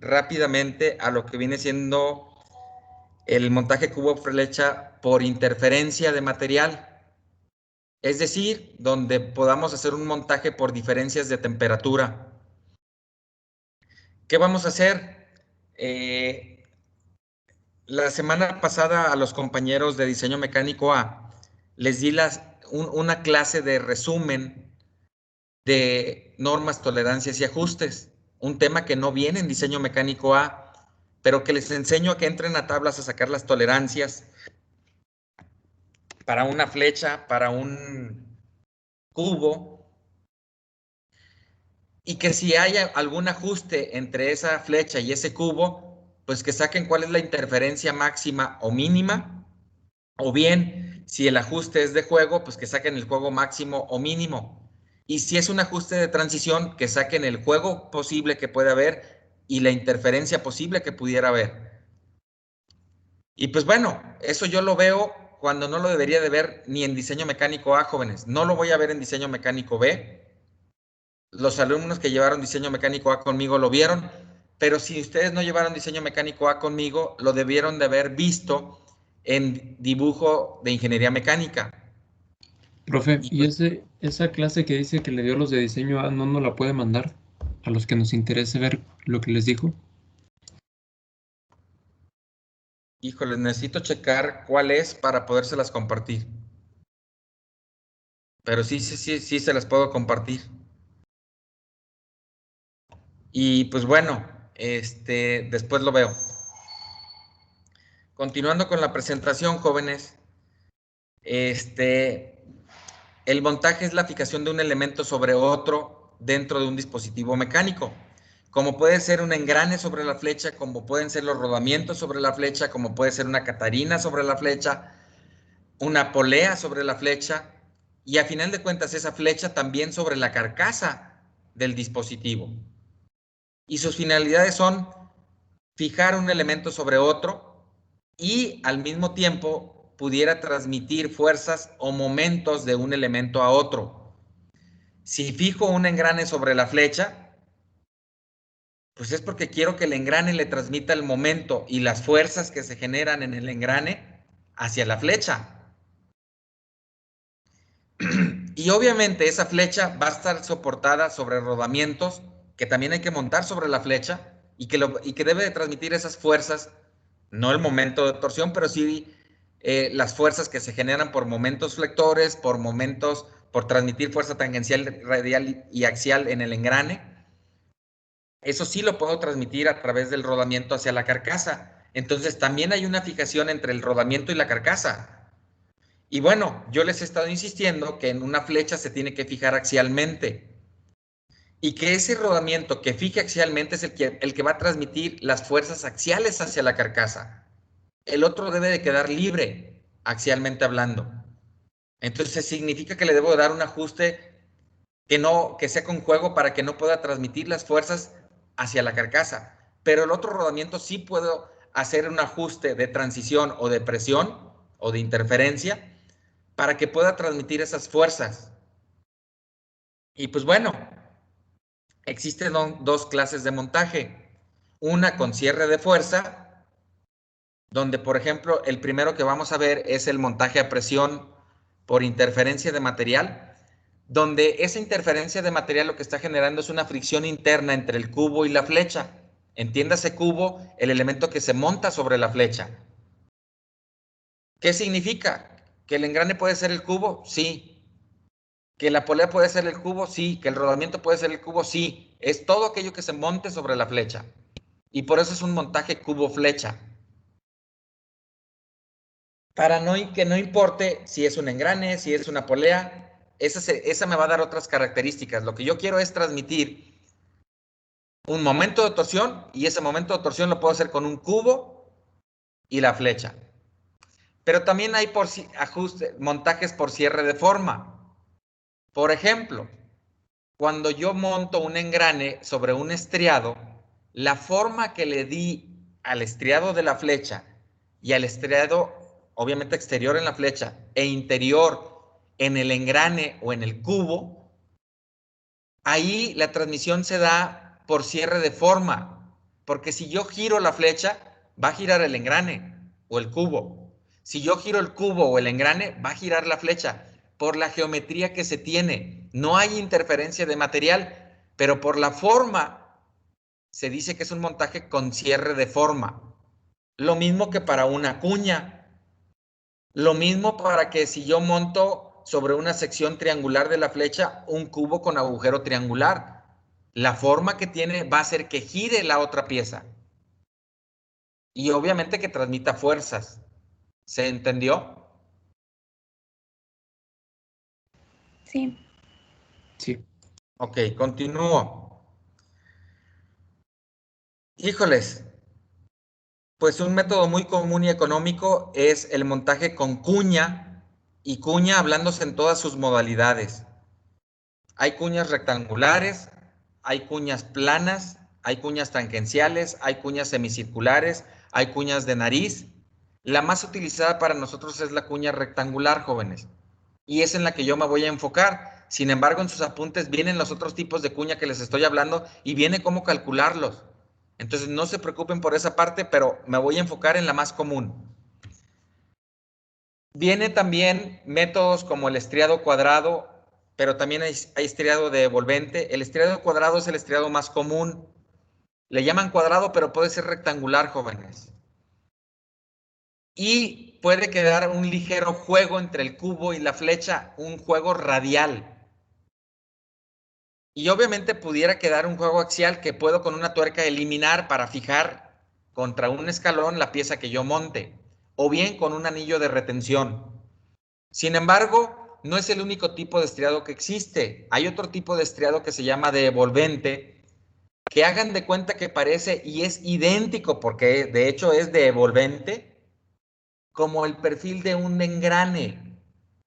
rápidamente a lo que viene siendo el montaje cubo-flecha por interferencia de material. Es decir, donde podamos hacer un montaje por diferencias de temperatura. ¿Qué vamos a hacer? La semana pasada a los compañeros de diseño mecánico A les di una clase de resumen de normas, tolerancias y ajustes, un tema que no viene en diseño mecánico A, pero que les enseño a que entren a tablas a sacar las tolerancias para una flecha, para un cubo, y que si hay algún ajuste entre esa flecha y ese cubo, pues que saquen cuál es la interferencia máxima o mínima, o bien, si el ajuste es de juego, pues que saquen el juego máximo o mínimo. Y si es un ajuste de transición, que saquen el juego posible que puede haber y la interferencia posible que pudiera haber. Y pues bueno, eso yo lo veo cuando no lo debería de ver ni en diseño mecánico A, jóvenes. No lo voy a ver en diseño mecánico B. Los alumnos que llevaron diseño mecánico A conmigo lo vieron, pero si ustedes no llevaron diseño mecánico A conmigo, lo debieron de haber visto en dibujo de ingeniería mecánica. Profe, Y ¿y pues, esa clase que dice que le dio los de diseño A no nos la puede mandar a los que nos interese ver lo que les dijo? híjole, necesito checar cuál es para podérselas compartir. Pero sí se las puedo compartir. Y pues bueno, después lo veo. Continuando con la presentación, jóvenes, el montaje es la fijación de un elemento sobre otro dentro de un dispositivo mecánico, como puede ser un engrane sobre la flecha, como pueden ser los rodamientos sobre la flecha, como puede ser una catarina sobre la flecha, una polea sobre la flecha, y a final de cuentas esa flecha también sobre la carcasa del dispositivo. Y sus finalidades son fijar un elemento sobre otro y al mismo tiempo pudiera transmitir fuerzas o momentos de un elemento a otro. Si fijo un engrane sobre la flecha, pues es porque quiero que el engrane le transmita el momento y las fuerzas que se generan en el engrane hacia la flecha. Y obviamente esa flecha va a estar soportada sobre rodamientos que también hay que montar sobre la flecha y que debe de transmitir esas fuerzas, no el momento de torsión, pero sí las fuerzas que se generan por momentos flectores, por transmitir fuerza tangencial, radial y axial en el engrane. Eso sí lo puedo transmitir a través del rodamiento hacia la carcasa. Entonces también hay una fijación entre el rodamiento y la carcasa. Y bueno, yo les he estado insistiendo que en una flecha se tiene que fijar axialmente y que ese rodamiento que fije axialmente es el que va a transmitir las fuerzas axiales hacia la carcasa. El otro debe de quedar libre, axialmente hablando. Entonces significa que le debo dar un ajuste que sea con juego para que no pueda transmitir las fuerzas hacia la carcasa. Pero el otro rodamiento sí puedo hacer un ajuste de transición o de presión o de interferencia para que pueda transmitir esas fuerzas. Y pues bueno, existen dos clases de montaje. Una con cierre de fuerza, donde por ejemplo el primero que vamos a ver es el montaje a presión por interferencia de material, donde esa interferencia de material lo que está generando es una fricción interna entre el cubo y la flecha. Entiéndase cubo, el elemento que se monta sobre la flecha. ¿Qué significa? ¿Que el engrane puede ser el cubo? Sí. ¿Que la polea puede ser el cubo? Sí. ¿Que el rodamiento puede ser el cubo? Sí. Es todo aquello que se monte sobre la flecha. Y por eso es un montaje cubo-flecha. Para que no importe si es un engrane, si es una polea, esa me va a dar otras características. Lo que yo quiero es transmitir un momento de torsión y ese momento de torsión lo puedo hacer con un cubo y la flecha. Pero también hay montajes por cierre de forma. Por ejemplo, cuando yo monto un engrane sobre un estriado, la forma que le di al estriado de la flecha y al estriado, obviamente exterior en la flecha, e interior en el engrane o en el cubo, ahí la transmisión se da por cierre de forma. Porque si yo giro la flecha, va a girar el engrane o el cubo. Si yo giro el cubo o el engrane, va a girar la flecha. Por la geometría que se tiene, no hay interferencia de material, pero por la forma, se dice que es un montaje con cierre de forma. Lo mismo que para una cuña. Lo mismo para que si yo monto sobre una sección triangular de la flecha un cubo con agujero triangular, la forma que tiene va a hacer que gire la otra pieza. Y obviamente que transmita fuerzas. ¿Se entendió? Sí. Sí. Ok, continúo. Híjoles, pues un método muy común y económico es el montaje con cuña, y cuña hablándose en todas sus modalidades. Hay cuñas rectangulares, hay cuñas planas, hay cuñas tangenciales, hay cuñas semicirculares, hay cuñas de nariz. La más utilizada para nosotros es la cuña rectangular, jóvenes, y es en la que yo me voy a enfocar. Sin embargo, en sus apuntes vienen los otros tipos de cuña que les estoy hablando y viene cómo calcularlos. Entonces, no se preocupen por esa parte, pero me voy a enfocar en la más común. Viene también métodos como el estriado cuadrado, pero también hay estriado de envolvente. El estriado cuadrado es el estriado más común. Le llaman cuadrado, pero puede ser rectangular, jóvenes. Y puede quedar un ligero juego entre el cubo y la flecha, un juego radial. Y obviamente pudiera quedar un juego axial que puedo con una tuerca eliminar para fijar contra un escalón la pieza que yo monte, o bien con un anillo de retención. Sin embargo, no es el único tipo de estriado que existe. Hay otro tipo de estriado que se llama de envolvente, que hagan de cuenta que parece y es idéntico, porque de hecho es de envolvente, como el perfil de un engrane.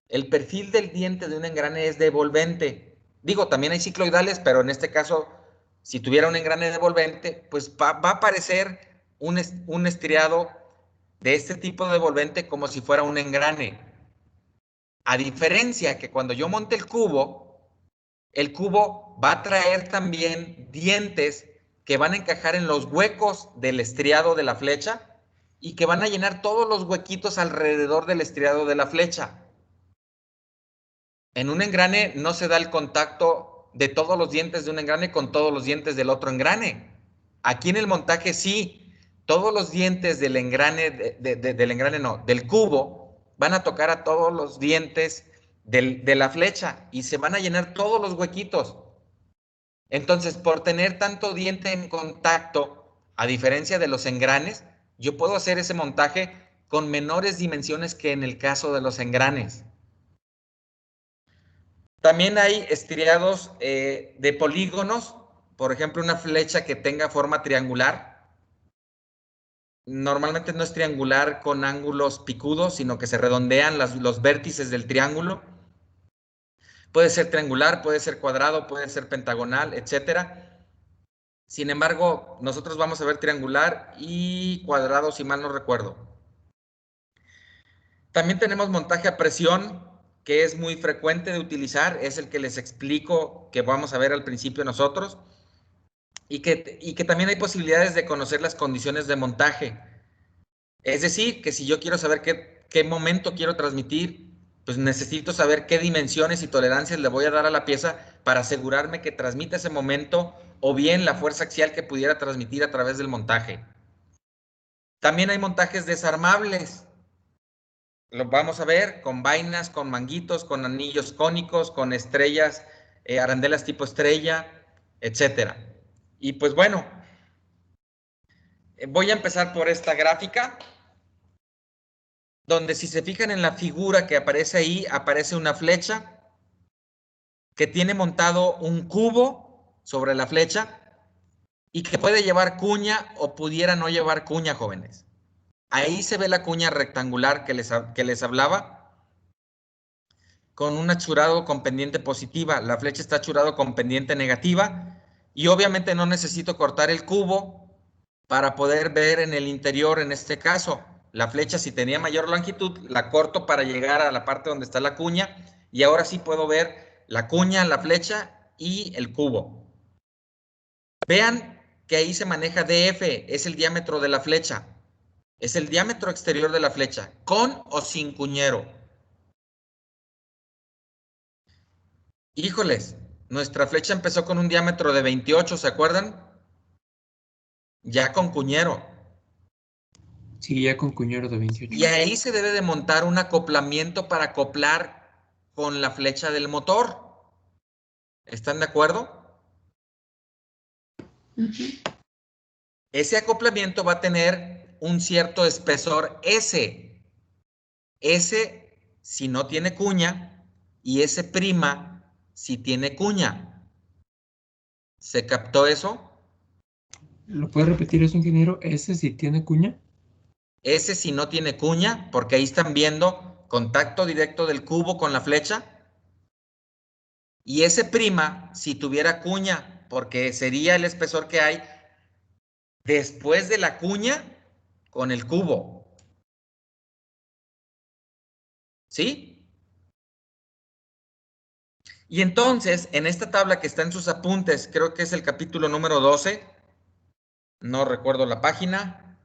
El perfil del diente de un engrane es devolvente. Digo, también hay cicloidales, pero en este caso, si tuviera un engrane devolvente, pues va a aparecer un estriado de este tipo de devolvente como si fuera un engrane. A diferencia que cuando yo monte el cubo va a traer también dientes que van a encajar en los huecos del estriado de la flecha y que van a llenar todos los huequitos alrededor del estriado de la flecha. En un engrane no se da el contacto de todos los dientes de un engrane con todos los dientes del otro engrane. Aquí en el montaje sí, todos los dientes del engrane, del engrane no, del cubo, van a tocar a todos los dientes de la flecha y se van a llenar todos los huequitos. Entonces, por tener tanto diente en contacto, a diferencia de los engranes, yo puedo hacer ese montaje con menores dimensiones que en el caso de los engranes. También hay estriados de polígonos, por ejemplo, una flecha que tenga forma triangular. Normalmente no es triangular con ángulos picudos, sino que se redondean los vértices del triángulo. Puede ser triangular, puede ser cuadrado, puede ser pentagonal, etcétera. Sin embargo, nosotros vamos a ver triangular y cuadrado, si mal no recuerdo. También tenemos montaje a presión, que es muy frecuente de utilizar, es el que les explico que vamos a ver al principio nosotros, y que también hay posibilidades de conocer las condiciones de montaje. Es decir, que si yo quiero saber qué momento quiero transmitir, pues necesito saber qué dimensiones y tolerancias le voy a dar a la pieza para asegurarme que transmita ese momento o bien la fuerza axial que pudiera transmitir a través del montaje. También hay montajes desarmables. Lo vamos a ver con vainas, con manguitos, con anillos cónicos, con estrellas, arandelas tipo estrella, etcétera. Y pues bueno, voy a empezar por esta gráfica, donde si se fijan en la figura que aparece ahí, aparece una flecha que tiene montado un cubo sobre la flecha y que puede llevar cuña o pudiera no llevar cuña, jóvenes. Ahí se ve la cuña rectangular que les hablaba, con un achurado con pendiente positiva. La flecha está achurado con pendiente negativa y obviamente no necesito cortar el cubo para poder ver en el interior, en este caso. La flecha, si tenía mayor longitud, la corto para llegar a la parte donde está la cuña y ahora sí puedo ver la cuña, la flecha y el cubo. Vean que ahí se maneja DF, es el diámetro de la flecha. Es el diámetro exterior de la flecha, con o sin cuñero. Híjoles, nuestra flecha empezó con un diámetro de 28, ¿se acuerdan? Ya con cuñero. Sí, ya con cuñero de 28. Y ahí se debe de montar un acoplamiento para acoplar con la flecha del motor. ¿Están de acuerdo? Ese acoplamiento va a tener un cierto espesor S. S si no tiene cuña y S' si tiene cuña. ¿Se captó eso? ¿Lo puede repetir eso, ingeniero? ¿Ese si tiene cuña? S si no tiene cuña, porque ahí están viendo contacto directo del cubo con la flecha. Y S' si tuviera cuña, porque sería el espesor que hay después de la cuña con el cubo. ¿Sí? Y entonces, en esta tabla que está en sus apuntes, creo que es el capítulo número 12, no recuerdo la página.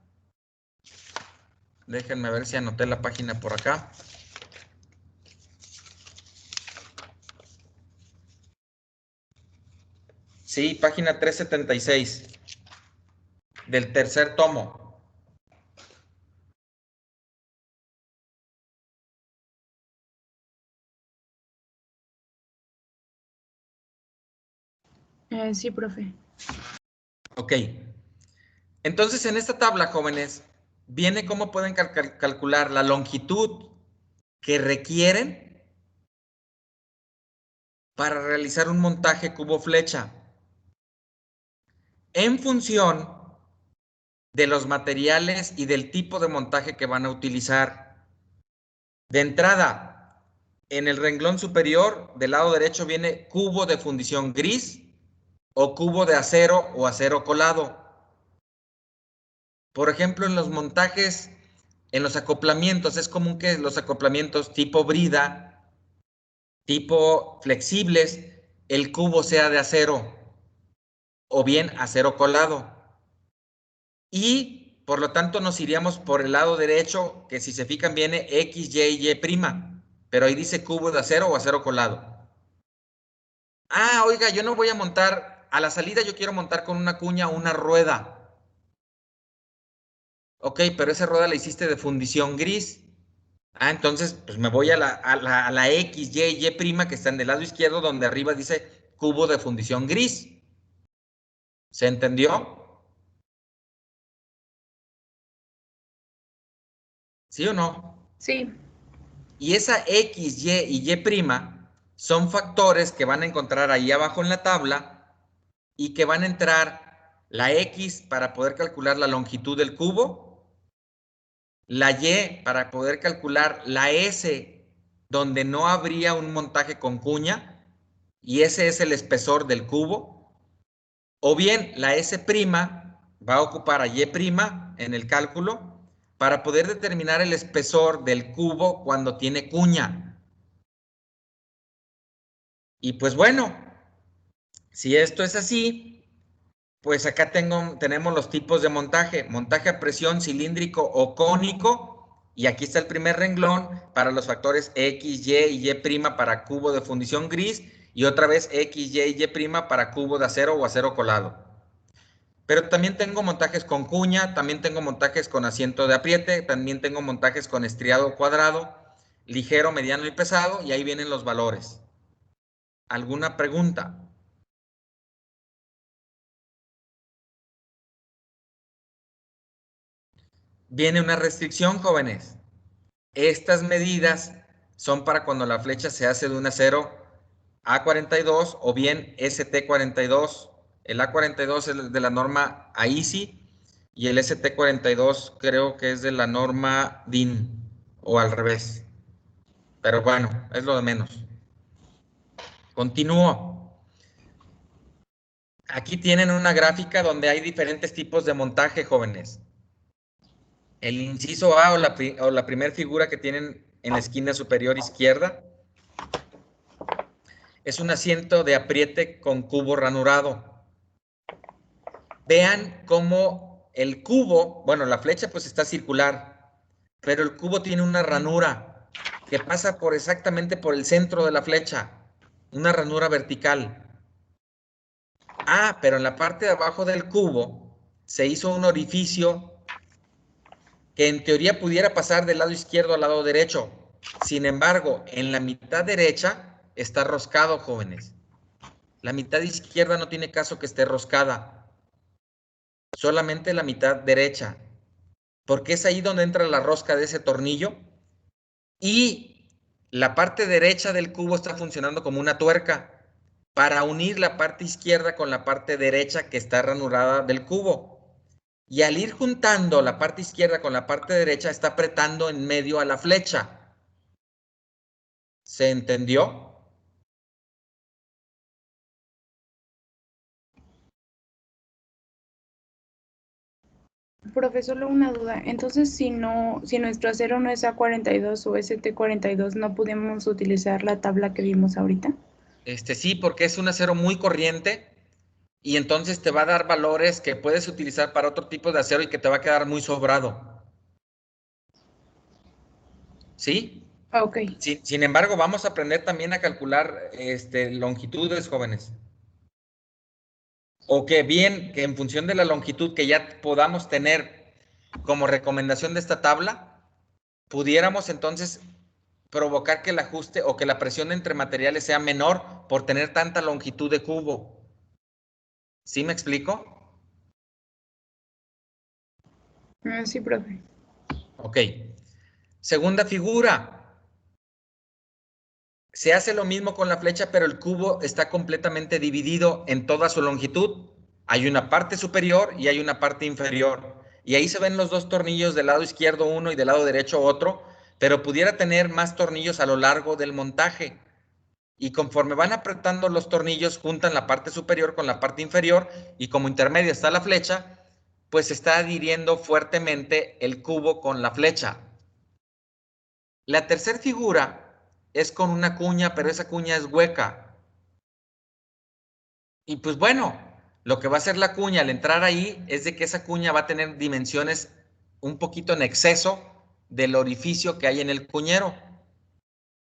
Déjenme ver si anoté la página por acá. Sí, página 376 del tercer tomo. Sí, profe. Ok. Entonces, en esta tabla, jóvenes, viene cómo pueden calcular la longitud que requieren para realizar un montaje cubo-flecha en función de los materiales y del tipo de montaje que van a utilizar. De entrada, en el renglón superior del lado derecho viene cubo de fundición gris o cubo de acero o acero colado. Por ejemplo, en los montajes, en los acoplamientos, es común que los acoplamientos tipo brida, tipo flexibles, el cubo sea de acero o bien acero colado. Y por lo tanto nos iríamos por el lado derecho, que si se fijan viene X, Y, Y', pero ahí dice cubo de acero o acero colado. Ah, oiga, yo no voy a montar, a la salida yo quiero montar con una cuña una rueda. Ok, pero esa rueda la hiciste de fundición gris. Ah, entonces pues me voy a la X, Y, Y' que están del lado izquierdo, donde arriba dice cubo de fundición gris. ¿Se entendió? ¿Sí o no? Sí. Y esa X, Y y Y' son factores que van a encontrar ahí abajo en la tabla y que van a entrar la X para poder calcular la longitud del cubo, la Y para poder calcular la S, donde no habría un montaje con cuña, y ese es el espesor del cubo, o bien la S' va a ocupar a Y' en el cálculo para poder determinar el espesor del cubo cuando tiene cuña. Y pues bueno, si esto es así, pues acá tenemos los tipos de montaje. Montaje a presión cilíndrico o cónico. Y aquí está el primer renglón para los factores X, Y y Y' para cubo de fundición gris. Y otra vez X, Y y Y' para cubo de acero o acero colado. Pero también tengo montajes con cuña, también tengo montajes con asiento de apriete, también tengo montajes con estriado cuadrado, ligero, mediano y pesado. Y ahí vienen los valores. ¿Alguna pregunta? Viene una restricción, jóvenes. Estas medidas son para cuando la flecha se hace de un acero A42 o bien ST42. El A42 es de la norma AISI y el ST42 creo que es de la norma DIN o al revés. Pero bueno, es lo de menos. Continúo. Aquí tienen una gráfica donde hay diferentes tipos de montaje, jóvenes. El inciso A o la primera figura que tienen en la esquina superior izquierda es un asiento de apriete con cubo ranurado. Vean cómo el cubo, bueno, la flecha pues está circular, pero el cubo tiene una ranura que pasa por exactamente por el centro de la flecha, una ranura vertical. Ah, pero en la parte de abajo del cubo se hizo un orificio que en teoría pudiera pasar del lado izquierdo al lado derecho. Sin embargo, en la mitad derecha está roscado, jóvenes. La mitad izquierda no tiene caso que esté roscada, solamente la mitad derecha, porque es ahí donde entra la rosca de ese tornillo y la parte derecha del cubo está funcionando como una tuerca para unir la parte izquierda con la parte derecha que está ranurada del cubo. Y al ir juntando la parte izquierda con la parte derecha, está apretando en medio a la flecha. ¿Se entendió? Profe, solo una duda. Entonces, si nuestro acero no es A42 o ST42, ¿no podemos utilizar la tabla que vimos ahorita? Sí, porque es un acero muy corriente y entonces te va a dar valores que puedes utilizar para otro tipo de acero y que te va a quedar muy sobrado. ¿Sí? Ok. Sin embargo, vamos a aprender también a calcular longitudes, jóvenes. O que bien, que en función de la longitud que ya podamos tener como recomendación de esta tabla, pudiéramos entonces provocar que el ajuste o que la presión entre materiales sea menor por tener tanta longitud de cubo. ¿Sí me explico? Sí, profe. Ok. Segunda figura. Se hace lo mismo con la flecha, pero el cubo está completamente dividido en toda su longitud. Hay una parte superior y hay una parte inferior. Y ahí se ven los dos tornillos del lado izquierdo uno y del lado derecho otro, pero pudiera tener más tornillos a lo largo del montaje. Y conforme van apretando los tornillos, juntan la parte superior con la parte inferior y como intermedio está la flecha, pues se está adhiriendo fuertemente el cubo con la flecha. La tercera figura es con una cuña, pero esa cuña es hueca. Y pues bueno, lo que va a hacer la cuña al entrar ahí es de que esa cuña va a tener dimensiones un poquito en exceso del orificio que hay en el cuñero.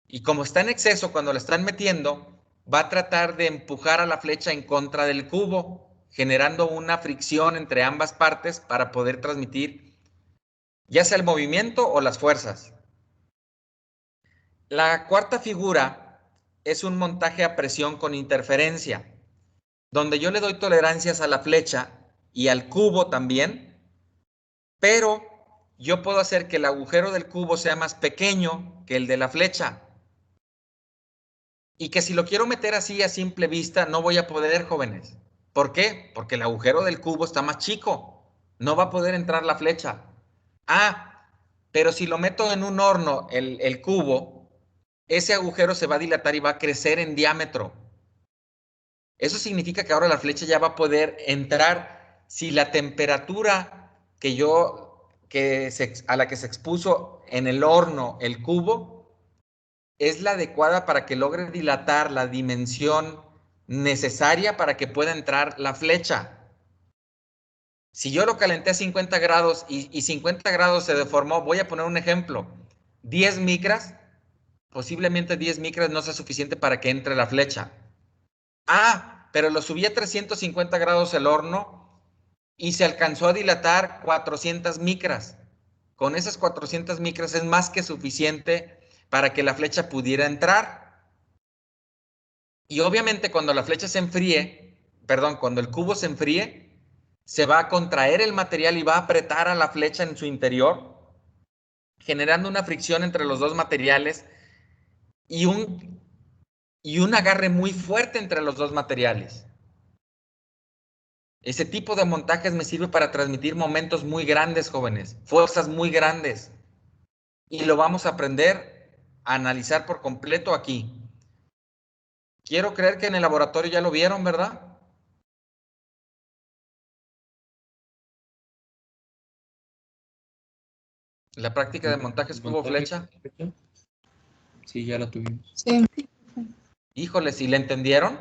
Y como está en exceso cuando la están metiendo, va a tratar de empujar a la flecha en contra del cubo, generando una fricción entre ambas partes para poder transmitir ya sea el movimiento o las fuerzas. La cuarta figura es un montaje a presión con interferencia, donde yo le doy tolerancias a la flecha y al cubo también, pero yo puedo hacer que el agujero del cubo sea más pequeño que el de la flecha. Y que si lo quiero meter así a simple vista, no voy a poder, jóvenes. ¿Por qué? Porque el agujero del cubo está más chico. No va a poder entrar la flecha. Ah, pero si lo meto en un horno, el cubo, ese agujero se va a dilatar y va a crecer en diámetro. Eso significa que ahora la flecha ya va a poder entrar si la temperatura a la que se expuso en el horno el cubo es la adecuada para que logre dilatar la dimensión necesaria para que pueda entrar la flecha. Si yo lo calenté a 50 grados y 50 grados se deformó, voy a poner un ejemplo, 10 micras, posiblemente 10 micras no sea suficiente para que entre la flecha. Ah, pero lo subí a 350 grados el horno y se alcanzó a dilatar 400 micras. Con esas 400 micras es más que suficiente para que la flecha pudiera entrar. Y obviamente cuando la flecha se enfríe, perdón, cuando el cubo se enfríe, se va a contraer el material y va a apretar a la flecha en su interior, generando una fricción entre los dos materiales y un agarre muy fuerte entre los dos materiales. Ese tipo de montajes me sirve para transmitir momentos muy grandes, jóvenes, fuerzas muy grandes. Y lo vamos a aprender a analizar por completo aquí. Quiero creer que en el laboratorio ya lo vieron, ¿verdad? La práctica de montajes Montaje cubo-flecha. con flecha. Sí, ya la tuvimos. Sí. Híjole, ¿sí le entendieron?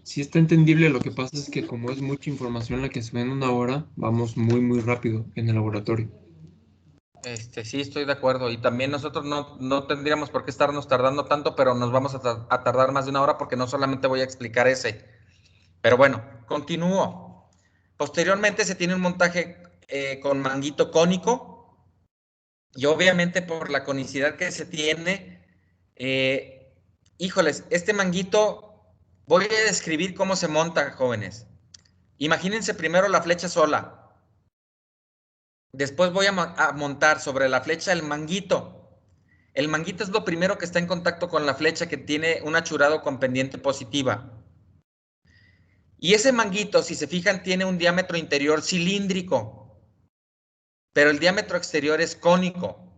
Sí está entendible, lo que pasa es que como es mucha información la que se ve en una hora, vamos muy, muy rápido en el laboratorio. Sí, estoy de acuerdo. Y también nosotros no tendríamos por qué estarnos tardando tanto, pero nos vamos a tardar más de una hora porque no solamente voy a explicar ese. Pero bueno, continúo. Posteriormente se tiene un montaje con manguito cónico y obviamente por la conicidad que se tiene, híjoles, este manguito, voy a describir cómo se monta, jóvenes. Imagínense primero la flecha sola. Después voy a montar sobre la flecha el manguito. El manguito es lo primero que está en contacto con la flecha que tiene un achurado con pendiente positiva. Y ese manguito, si se fijan, tiene un diámetro interior cilíndrico, pero el diámetro exterior es cónico.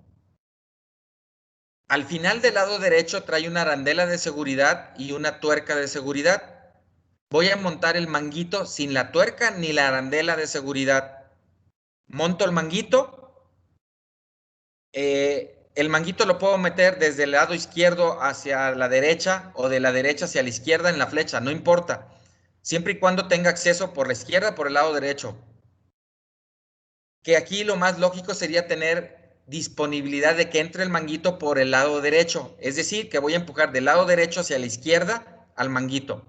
Al final del lado derecho trae una arandela de seguridad y una tuerca de seguridad. Voy a montar el manguito sin la tuerca ni la arandela de seguridad. Monto el manguito. El manguito lo puedo meter desde el lado izquierdo hacia la derecha o de la derecha hacia la izquierda en la flecha, no importa. Siempre y cuando tenga acceso por la izquierda o por el lado derecho. Que aquí lo más lógico sería tener disponibilidad de que entre el manguito por el lado derecho. Es decir, que voy a empujar del lado derecho hacia la izquierda al manguito.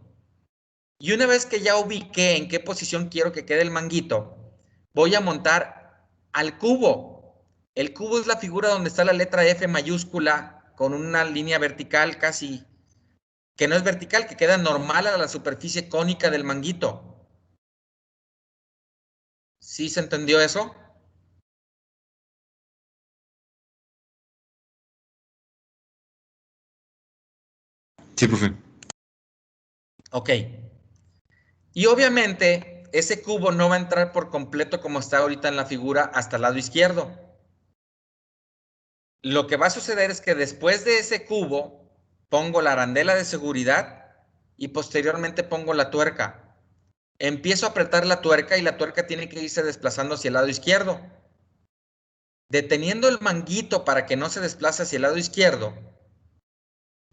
Y una vez que ya ubiqué en qué posición quiero que quede el manguito, voy a montar al cubo. El cubo es la figura donde está la letra F mayúscula con una línea vertical casi, que no es vertical, que queda normal a la superficie cónica del manguito. ¿Sí se entendió eso? Sí, profe. Ok. Y obviamente ese cubo no va a entrar por completo como está ahorita en la figura hasta el lado izquierdo. Lo que va a suceder es que después de ese cubo pongo la arandela de seguridad y posteriormente pongo la tuerca. Empiezo a apretar la tuerca y la tuerca tiene que irse desplazando hacia el lado izquierdo. Deteniendo el manguito para que no se desplace hacia el lado izquierdo,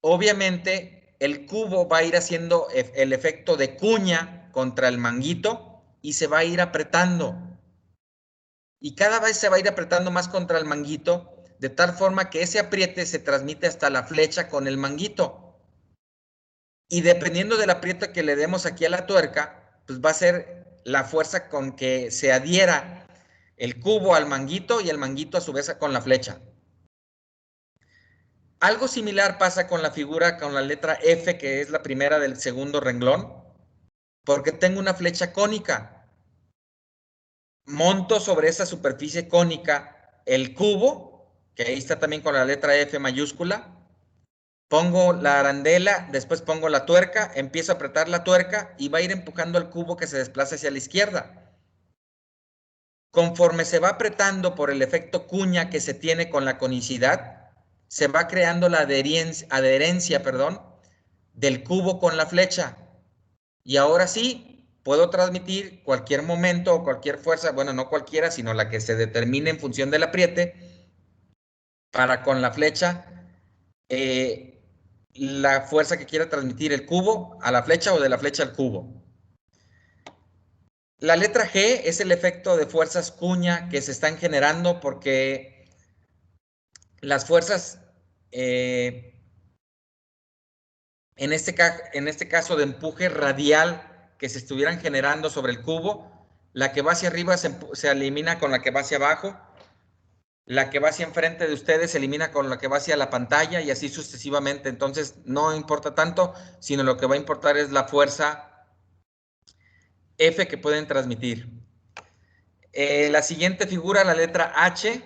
obviamente el cubo va a ir haciendo el efecto de cuña contra el manguito y se va a ir apretando. Y cada vez se va a ir apretando más contra el manguito, de tal forma que ese apriete se transmite hasta la flecha con el manguito. Y dependiendo del apriete que le demos aquí a la tuerca, pues va a ser la fuerza con que se adhiera el cubo al manguito y el manguito a su vez con la flecha. Algo similar pasa con la figura con la letra F, que es la primera del segundo renglón, porque tengo una flecha cónica. Monto sobre esa superficie cónica el cubo, que ahí está también con la letra F mayúscula, pongo la arandela, después pongo la tuerca, empiezo a apretar la tuerca y va a ir empujando el cubo que se desplaza hacia la izquierda. Conforme se va apretando por el efecto cuña que se tiene con la conicidad, se va creando la adherencia, del cubo con la flecha. Y ahora sí, puedo transmitir cualquier momento o cualquier fuerza, bueno, no cualquiera, sino la que se determine en función del apriete, para con la flecha, la fuerza que quiera transmitir el cubo a la flecha o de la flecha al cubo. La letra G es el efecto de fuerzas cuña que se están generando porque las fuerzas, en este caso de empuje radial que se estuvieran generando sobre el cubo, la que va hacia arriba se elimina con la que va hacia abajo, la que va hacia enfrente de ustedes se elimina con la que va hacia la pantalla y así sucesivamente. Entonces no importa tanto, sino lo que va a importar es la fuerza F que pueden transmitir. La siguiente figura, la letra H,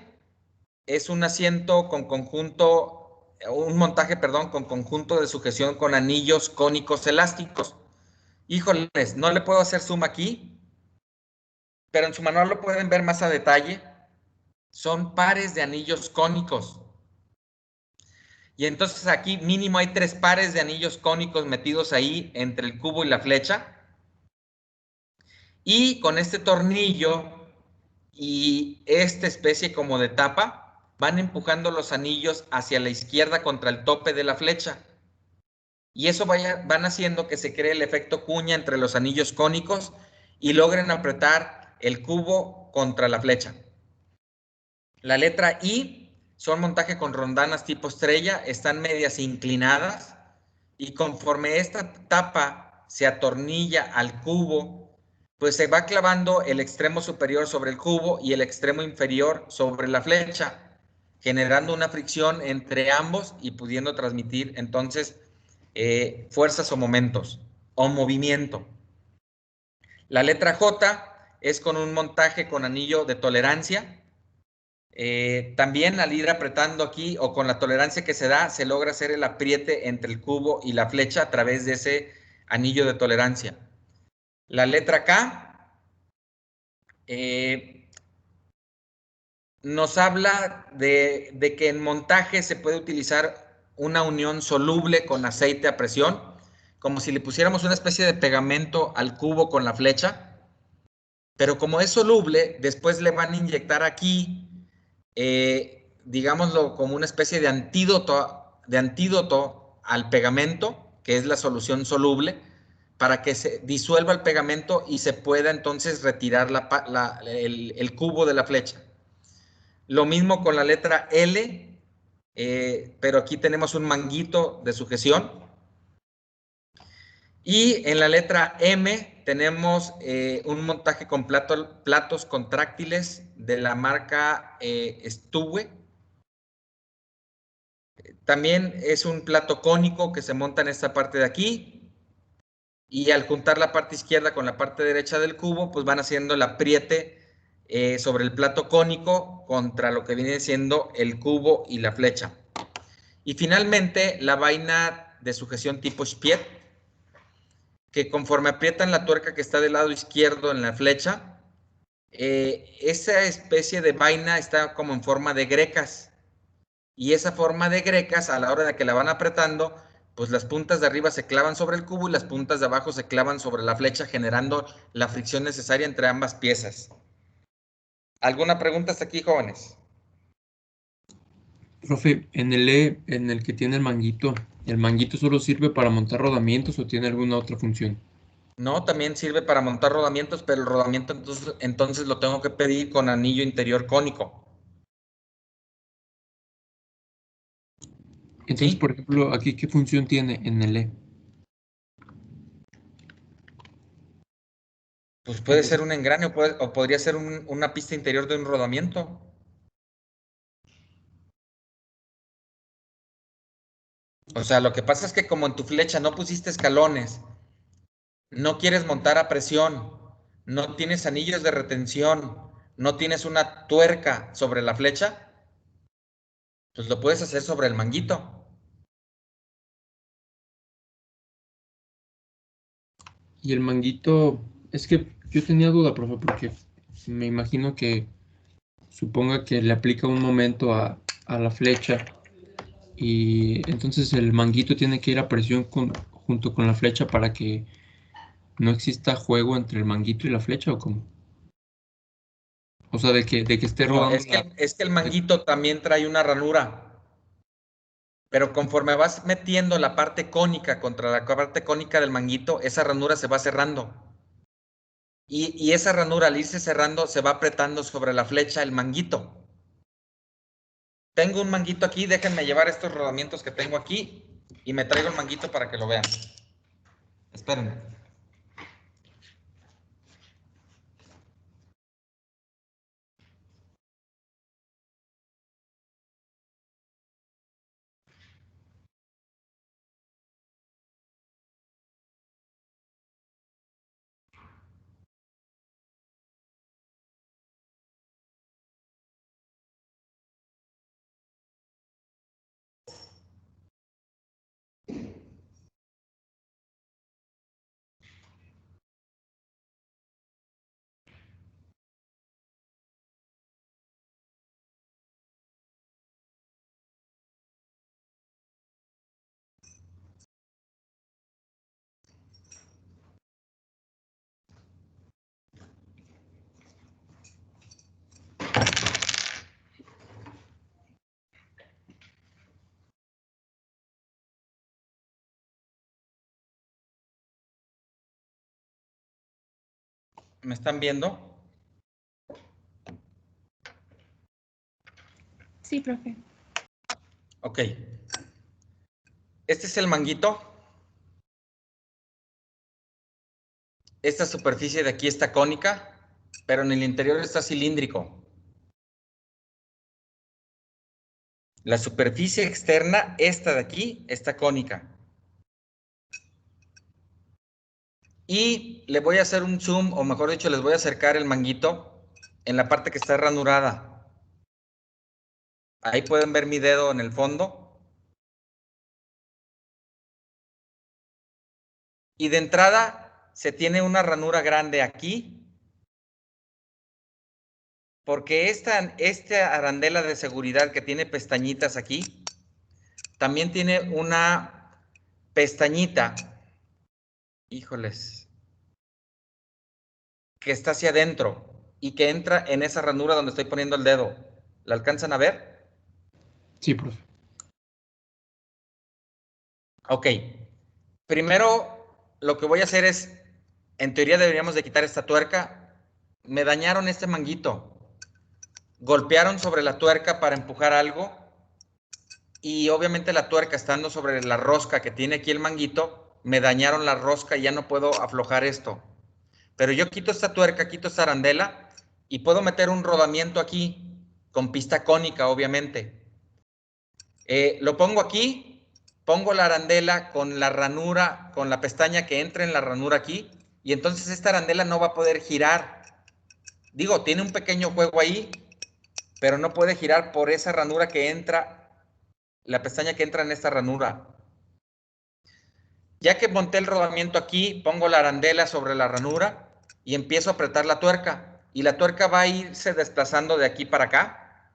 es un asiento con conjunto, un montaje, perdón, con conjunto de sujeción con anillos cónicos elásticos. Híjoles, no le puedo hacer zoom aquí, pero en su manual lo pueden ver más a detalle. Son pares de anillos cónicos. Y entonces aquí mínimo hay 3 pares de anillos cónicos metidos ahí entre el cubo y la flecha. Y con este tornillo y esta especie como de tapa, van empujando los anillos hacia la izquierda contra el tope de la flecha. y eso van haciendo que se cree el efecto cuña entre los anillos cónicos y logren apretar el cubo contra la flecha. La letra I son montaje con rondanas tipo estrella, están medias inclinadas y conforme esta tapa se atornilla al cubo, pues se va clavando el extremo superior sobre el cubo y el extremo inferior sobre la flecha, generando una fricción entre ambos y pudiendo transmitir entonces fuerzas o momentos o movimiento. La letra J es con un montaje con anillo de tolerancia. También al ir apretando aquí o con la tolerancia que se da, se logra hacer el apriete entre el cubo y la flecha a través de ese anillo de tolerancia. La letra K nos habla de que en montaje se puede utilizar una unión soluble con aceite a presión, como si le pusiéramos una especie de pegamento al cubo con la flecha, pero como es soluble, después le van a inyectar aquí, digámoslo, como una especie de antídoto al pegamento, que es la solución soluble, para que se disuelva el pegamento y se pueda entonces retirar el cubo de la flecha. Lo mismo con la letra L, pero aquí tenemos un manguito de sujeción. Y en la letra M tenemos un montaje con platos contráctiles de la marca Stue. También es un plato cónico que se monta en esta parte de aquí. Y al juntar la parte izquierda con la parte derecha del cubo, pues van haciendo el apriete sobre el plato cónico contra lo que viene siendo el cubo y la flecha. Y finalmente la vaina de sujeción tipo Spiet, que conforme aprietan la tuerca que está del lado izquierdo en la flecha, esa especie de vaina está como en forma de grecas. Y esa forma de grecas, a la hora de que la van apretando, pues las puntas de arriba se clavan sobre el cubo y las puntas de abajo se clavan sobre la flecha, generando la fricción necesaria entre ambas piezas. ¿Alguna pregunta hasta aquí, jóvenes? Profe, en el E, en el que tiene ¿el manguito solo sirve para montar rodamientos o tiene alguna otra función? No, también sirve para montar rodamientos, pero el rodamiento entonces lo tengo que pedir con anillo interior cónico. Entonces, por ¿Sí? ejemplo, aquí, ¿qué función tiene en el E? Pues puede ser un engrane o podría ser una pista interior de un rodamiento. O sea, lo que pasa es que como en tu flecha no pusiste escalones, no quieres montar a presión, no tienes anillos de retención, no tienes una tuerca sobre la flecha, pues lo puedes hacer sobre el manguito. Y el manguito, es que yo tenía duda, profe, porque me imagino que suponga que le aplica un momento a la flecha y entonces el manguito tiene que ir a presión junto con la flecha para que no exista juego entre el manguito y la flecha o cómo. O sea, de que esté No, rodando es que el manguito también trae una ranura, pero conforme vas metiendo la parte cónica contra la parte cónica del manguito, esa ranura se va cerrando. Y esa ranura al irse cerrando se va apretando sobre la flecha el manguito. Tengo un manguito aquí, déjenme llevar estos rodamientos que tengo aquí y me traigo el manguito para que lo vean. Espérenme. ¿Me están viendo? Sí, profe. Ok. Este es el manguito. Esta superficie de aquí está cónica, pero en el interior está cilíndrico. La superficie externa, esta de aquí, está cónica. Y le voy a hacer un zoom, o mejor dicho, les voy a acercar el manguito en la parte que está ranurada. Ahí pueden ver mi dedo en el fondo. Y de entrada se tiene una ranura grande aquí, porque esta arandela de seguridad que tiene pestañitas aquí, también tiene una pestañita, híjoles, que está hacia adentro y que entra en esa ranura donde estoy poniendo el dedo. ¿La alcanzan a ver? Sí, profe. Ok. Primero, lo que voy a hacer es, en teoría deberíamos de quitar esta tuerca. Me dañaron este manguito. Golpearon sobre la tuerca para empujar algo y obviamente la tuerca estando sobre la rosca que tiene aquí el manguito, me dañaron la rosca y ya no puedo aflojar esto. Pero yo quito esta tuerca, quito esta arandela y puedo meter un rodamiento aquí con pista cónica, obviamente. Lo pongo aquí, pongo la arandela con la ranura, con la pestaña que entra en la ranura aquí, y entonces esta arandela no va a poder girar. Digo, tiene un pequeño juego ahí, pero no puede girar por esa ranura que entra, la pestaña que entra en esta ranura. Ya que monté el rodamiento aquí, pongo la arandela sobre la ranura y empiezo a apretar la tuerca. Y la tuerca va a irse desplazando de aquí para acá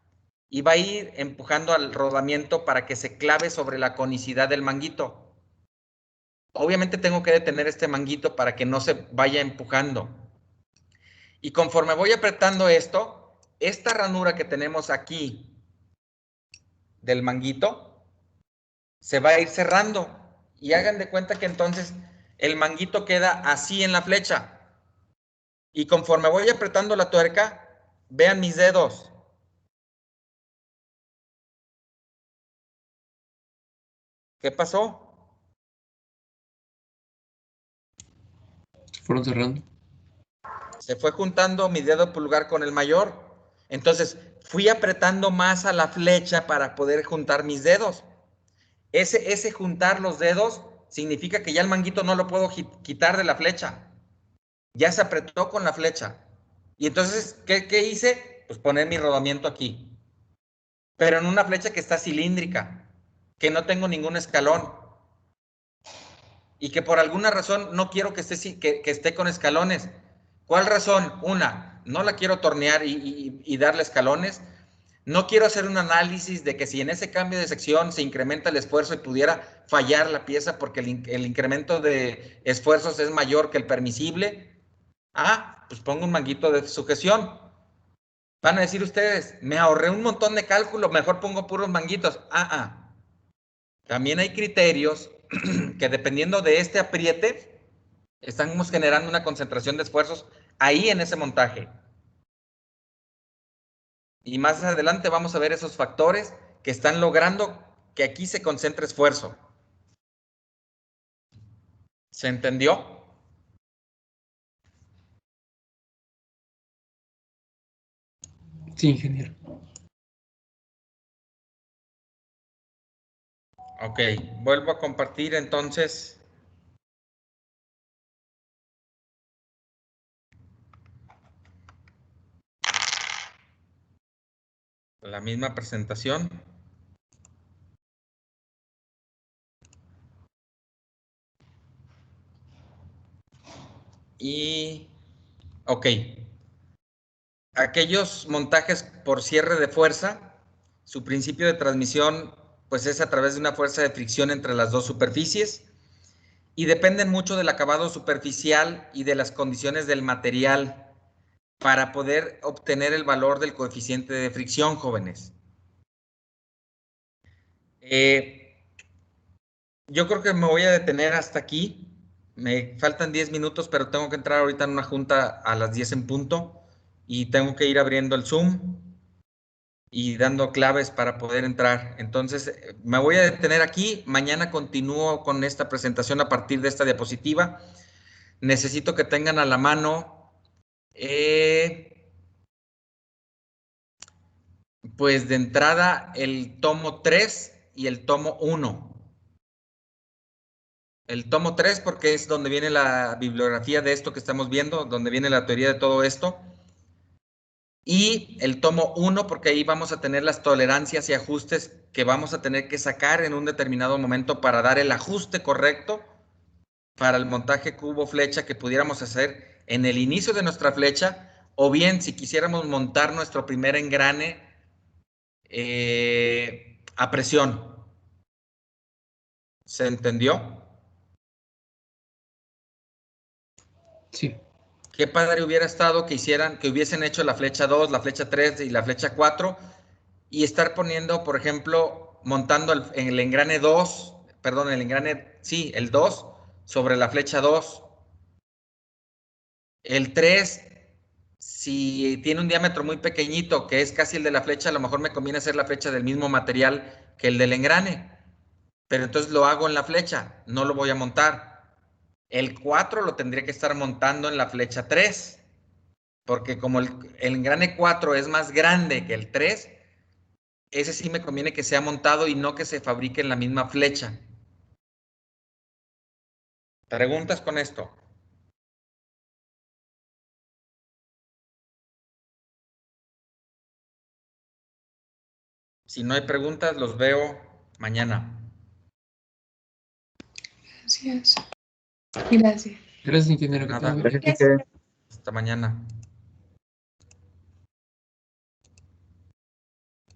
y va a ir empujando al rodamiento para que se clave sobre la conicidad del manguito. Obviamente tengo que detener este manguito para que no se vaya empujando. Y conforme voy apretando esto, esta ranura que tenemos aquí del manguito se va a ir cerrando. Y hagan de cuenta que entonces el manguito queda así en la flecha. Y conforme voy apretando la tuerca, vean mis dedos. ¿Qué pasó? Se fueron cerrando. Se fue juntando mi dedo pulgar con el mayor. Entonces fui apretando más a la flecha para poder juntar mis dedos. Ese juntar los dedos significa que ya el manguito no lo puedo quitar de la flecha. Ya se apretó con la flecha. Y entonces, ¿qué hice? Pues poner mi rodamiento aquí. Pero en una flecha que está cilíndrica, que no tengo ningún escalón. Y que por alguna razón no quiero que esté con escalones. ¿Cuál razón? Una, no la quiero tornear y darle escalones. No quiero hacer un análisis de que si en ese cambio de sección se incrementa el esfuerzo y pudiera fallar la pieza porque el incremento de esfuerzos es mayor que el permisible. Pues pongo un manguito de sujeción. Van a decir ustedes, me ahorré un montón de cálculo, mejor pongo puros manguitos. También hay criterios que dependiendo de este apriete, estamos generando una concentración de esfuerzos ahí en ese montaje. Y más adelante vamos a ver esos factores que están logrando que aquí se concentre esfuerzo. ¿Se entendió? Sí, ingeniero. Ok, vuelvo a compartir entonces. La misma presentación. Y, ok, aquellos montajes por cierre de fuerza, su principio de transmisión pues es a través de una fuerza de fricción entre las dos superficies y dependen mucho del acabado superficial y de las condiciones del material para poder obtener el valor del coeficiente de fricción, jóvenes. Yo creo que me voy a detener hasta aquí. Me faltan 10 minutos, pero tengo que entrar ahorita en una junta a las 10 en punto y tengo que ir abriendo el Zoom y dando claves para poder entrar. Entonces, me voy a detener aquí. Mañana continúo con esta presentación a partir de esta diapositiva. Necesito que tengan a la mano, pues de entrada, el tomo 3 y el tomo 1. El tomo 3 porque es donde viene la bibliografía de esto que estamos viendo, donde viene la teoría de todo esto. Y el tomo 1 porque ahí vamos a tener las tolerancias y ajustes que vamos a tener que sacar en un determinado momento para dar el ajuste correcto para el montaje cubo-flecha que pudiéramos hacer en el inicio de nuestra flecha, o bien si quisiéramos montar nuestro primer engrane a presión. ¿Se entendió? Sí. Qué padre hubiera estado que hubiesen hecho la flecha 2, la flecha 3 y la flecha 4 y estar poniendo, por ejemplo, montando el engrane 2, perdón, el 2 sobre la flecha 2. El 3, si tiene un diámetro muy pequeñito, que es casi el de la flecha, a lo mejor me conviene hacer la flecha del mismo material que el del engrane. Pero entonces lo hago en la flecha, no lo voy a montar. El 4 lo tendría que estar montando en la flecha 3, porque como el engrane 4 es más grande que el 3, ese sí me conviene que sea montado y no que se fabrique en la misma flecha. ¿Preguntas con esto? Si no hay preguntas, los veo mañana. Gracias. Gracias. Gracias, ingeniero. Que tenga Nada. buen día. Hasta mañana.